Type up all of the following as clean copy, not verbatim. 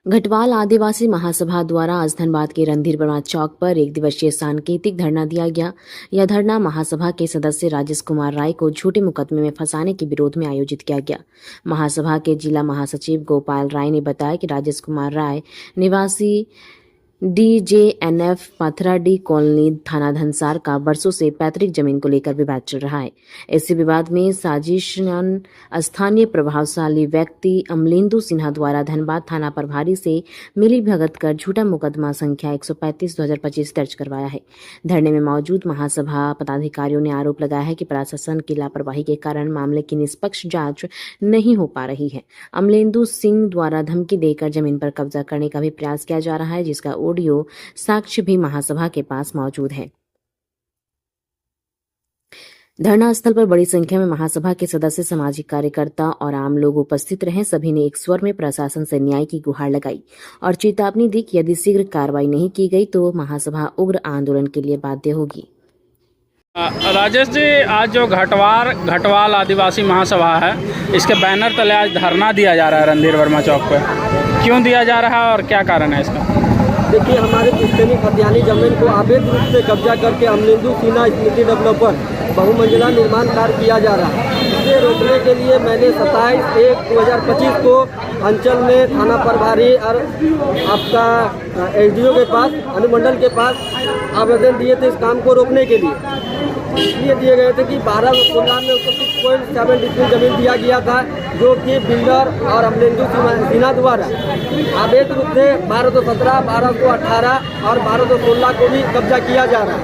घटवाल आदिवासी महासभा द्वारा आज धनबाद के रणधीर वर्मा चौक पर एक दिवसीय सांकेतिक धरना दिया गया। यह धरना महासभा के सदस्य राजेश कुमार राय को झूठे मुकदमे में फंसाने के विरोध में आयोजित किया गया। महासभा के जिला महासचिव गोपाल राय ने बताया कि राजेश कुमार राय निवासी DJNF पथराडी कॉलोनी थाना धनसार का वर्षों से पैतृक जमीन को लेकर विवाद चल रहा है। इसी विवाद में साजिशन स्थानीय प्रभावशाली व्यक्ति अमलेंदु सिन्हा द्वारा धनबाद थाना प्रभारी से मिली भगत कर झूठा मुकदमा संख्या 135/2025 दर्ज करवाया है। धरने में मौजूद महासभा पदाधिकारियों ने आरोप लगाया है कि प्रशासन की लापरवाही के कारण मामले की निष्पक्ष जांच नहीं हो पा रही है। अमलेंदु सिंह द्वारा धमकी देकर जमीन पर कब्जा करने का भी प्रयास किया जा रहा है, जिसका ऑडियो साक्ष्य भी महासभा के पास मौजूद है। धरना स्थल पर बड़ी संख्या में महासभा के सदस्य, सामाजिक कार्यकर्ता और आम लोग उपस्थित रहे। सभी ने एक स्वर में प्रशासन से न्याय की गुहार लगाई और चेतावनी दी कि यदि शीघ्र कार्रवाई नहीं की गई तो महासभा उग्र आंदोलन के लिए बाध्य होगी। राजेश जी, आज जो घटवाल आदिवासी महासभा है, इसके बैनर तले आज धरना दिया जा रहा है रणधीर वर्मा चौक पे। क्यों दिया जा रहा है और क्या कारण है इसका? देखिए, हमारे पुश्तैनी खतियानी जमीन को अवैध रूप से कब्जा करके अमलेंदु सिन्हा स्मृति डेवलपर बहुमंजिला निर्माण कार्य किया जा रहा है। इसे रोकने के लिए मैंने 27/1/2025 को अंचल में थाना प्रभारी और आपका SDO के पास, अनुमंडल के पास आवेदन दिए थे इस काम को रोकने के लिए। इसलिए दिए गए थे कि 12/16 में उसको 6.7 डिस्ट्रिक्ट जमीन दिया गया था, जो कि बिल्डर और अमलेंदु सिन्हा द्वारा अवैध रूप से 12/17, 12/18 और 12/16 को भी कब्जा किया जा रहा है,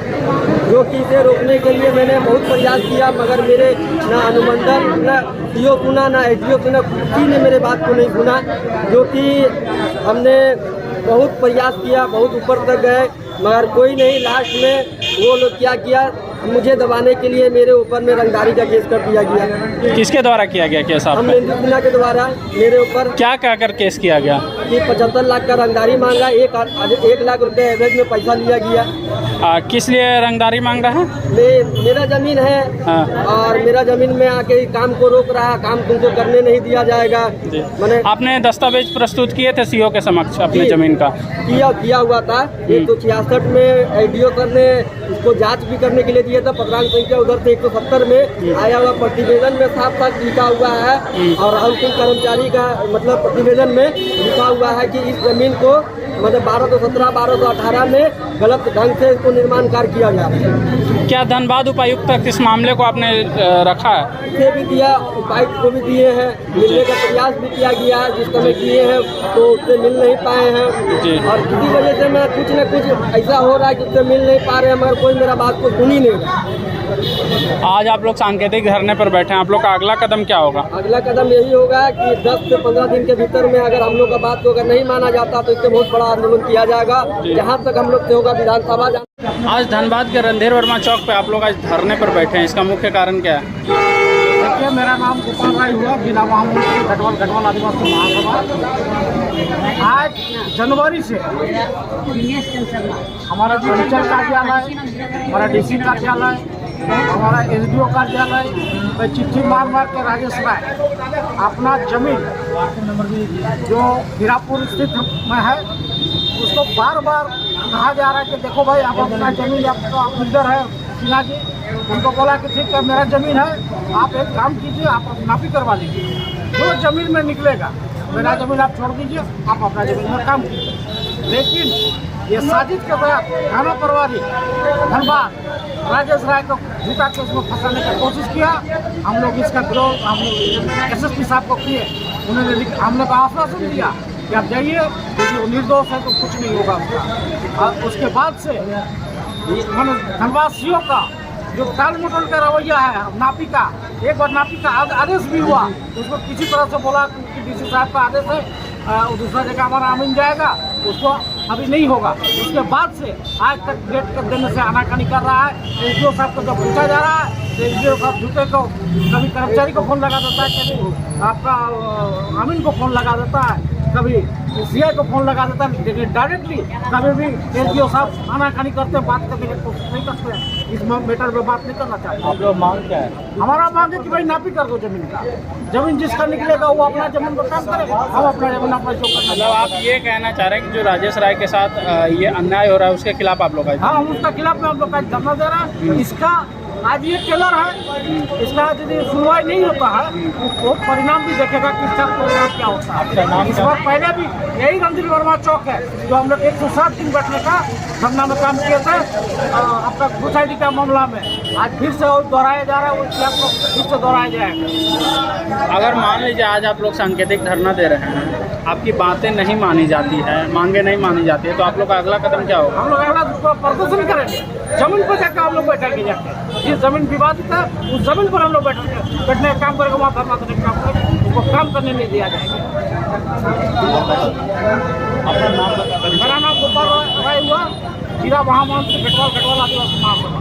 जो कि इसे रोकने के लिए मैंने बहुत प्रयास किया, मगर मेरे ना अनुमंडल, ना CO सुना, ना SDO सुना, किसी ने मेरे बात को नहीं सुना। जो कि हमने बहुत प्रयास किया, बहुत ऊपर तक गए, मगर कोई नहीं। लास्ट में वो लोग क्या किया, मुझे दबाने के लिए मेरे ऊपर में रंगदारी का केस कर दिया गया। किसके द्वारा किया गया केस? आप अमलेंदु सिन्हा के द्वारा मेरे ऊपर क्या कहकर केस किया गया? कि 75 लाख का रंगदारी मांगा, 1 लाख रुपए एवरेज में पैसा लिया गया। किस लिए रंगदारी मांग रहा है? मेरा जमीन है। हाँ। और मेरा जमीन में आके काम को रोक रहा, काम तुमको करने नहीं दिया जाएगा। मैंने आपने दस्तावेज प्रस्तुत किए थे CO के समक्ष अपनी जमीन का? किया हुआ था। 166 में SDO सर ने इसको जांच भी करने के लिए दिया था। पत्रांक संख्या उधर से 170 में आया हुआ प्रतिवेदन में साफ लिखा हुआ है, और अंतिम कर्मचारी का मतलब प्रतिवेदन में लिखा हुआ है कि इस जमीन को मतलब 12/17, 12/18 में गलत ढंग से इसको निर्माण कार्य किया जा रहा है। क्या धनबाद उपायुक्त तक इस मामले को आपने रखा है? इसे भी दिया, उपायुक्त को भी दिए हैं, मिलने का प्रयास भी किया गया है। जिस समय किए हैं तो उससे मिल नहीं पाए हैं, और किसी वजह से मैं कुछ न कुछ ऐसा हो रहा है कि उससे मिल नहीं पा रहे हैं, मगर कोई मेरा बात को सुन ही नहीं रहा। आज आप लोग सांकेतिक धरने पर बैठे हैं, आप लोग का अगला कदम क्या होगा? अगला कदम यही होगा कि 10 से 15 दिन के भीतर में अगर हम लोग का बात को अगर नहीं माना जाता तो इससे बहुत बड़ा आंदोलन किया जाएगा, जहां तक हम लोग से होगा विधानसभा। आज धनबाद के रणधीर वर्मा चौक पे आप लोग आज धरने पर बैठे हैं, इसका मुख्य कारण क्या है? देखिए, मेरा नाम गोपाल राय हुआ, जिला महामंत्री घटवाल आदिवासी महासभा। आज जनवरी से हमारा जो अंचल कार्यालय, हमारा DC कार्यालय, हमारा SDO कार्यालय में चिट्ठी मार के राजेश राय अपना जमीन जो हीरापुर स्थित में है उसको बार बार कहा जा रहा है कि देखो भाई, आप अपना जमीन, आपका बिल्डर है सिन्हा जी, उनको बोला कि ठीक है मेरा जमीन है, आप एक काम कीजिए, आप नापी करवा लीजिए, जो जमीन में निकलेगा मेरा जमीन आप छोड़ दीजिए, आप अपना जमीन में काम कीजिए। लेकिन ये साजिश के तहत थाना प्रभारी धनबाद राजेश राय को झूठा केस में फंसाने की कोशिश किया। हम लोग इसका विरोध हम SSP साहब को किए, उन्होंने हम लोग आश्वासन दिया कि आप जाइए, क्योंकि निर्दोष है तो कुछ नहीं होगा उसका। और उसके बाद से धनबाद CO का जो टाल मटोल का रवैया है, नापी का, एक बार नापी का आदेश भी हुआ, उसको किसी तरह से बोला कि DC साहब का आदेश है, दूसरा जगह हमारा आमीन जाएगा, उसको अभी नहीं होगा। उसके बाद से आज तक डेट कर देने से आनाकानी कर रहा है। SDO साहब को जब पूछा जा रहा है तो SDO साहब झूठे को कभी कर्मचारी को फ़ोन लगा देता है, कभी आपका आमीन को फ़ोन लगा देता है। कभी सीआई को फोन लगा देता है, लेकिन डायरेक्टली कभी भी एसडीओ साहब आनाकानी करते हैं, बात करने की कोशिश नहीं करते हैं। इस मैटर में बात नहीं करना चाहते। आप लोग मांग क्या है? हमारा मांग है कि भाई नापी कर दो जमीन का। जमीन जिसका निकलेगा वो अपना जमीन पर काम करेगा, हम अपना जमीन अपना जो करना। मतलब आप ये कहना चाह रहे हैं कि जो राजेश राय के साथ ये अन्याय हो रहा है उसके खिलाफ आप लोग आए? हाँ, हम उसका खिलाफ में हम लोग का धरना दे रहे हैं। इसका आज ये टेलर है, इसका यदि सुनवाई नहीं होता है तो परिणाम भी देखेगा कि इसका परिणाम क्या होता है। इस बार पहले भी यही रणधीर वर्मा चौक है जो हम लोग 107 दिन बैठने का धरना में काम किए थे आपका सोसाइटी का मामला में। आज फिर से दोहराया जा रहा है, उसके आप लोग फिर से दोहराया जाएगा। अगर मान लीजिए आज आप लोग सांकेतिक धरना दे रहे हैं, आपकी बातें नहीं मानी जाती है, मांगे नहीं मानी जाती है, तो आप लोग का अगला कदम क्या होगा? हम लोग अगला प्रदर्शन करेंगे, जमीन पर जाकर हम लोग बैठेंगे। जाके जिस जमीन विवादित है उस जमीन पर हम लोग बैठने का काम करेंगे, वहाँ धरना देने का काम करेंगे, उसको काम करने नहीं दिया जाएगा। अपना नाम बता। मेरा नाम गोपाल राय हुआ, जिला महामंत्री घटवाल आदिवासी महासभा।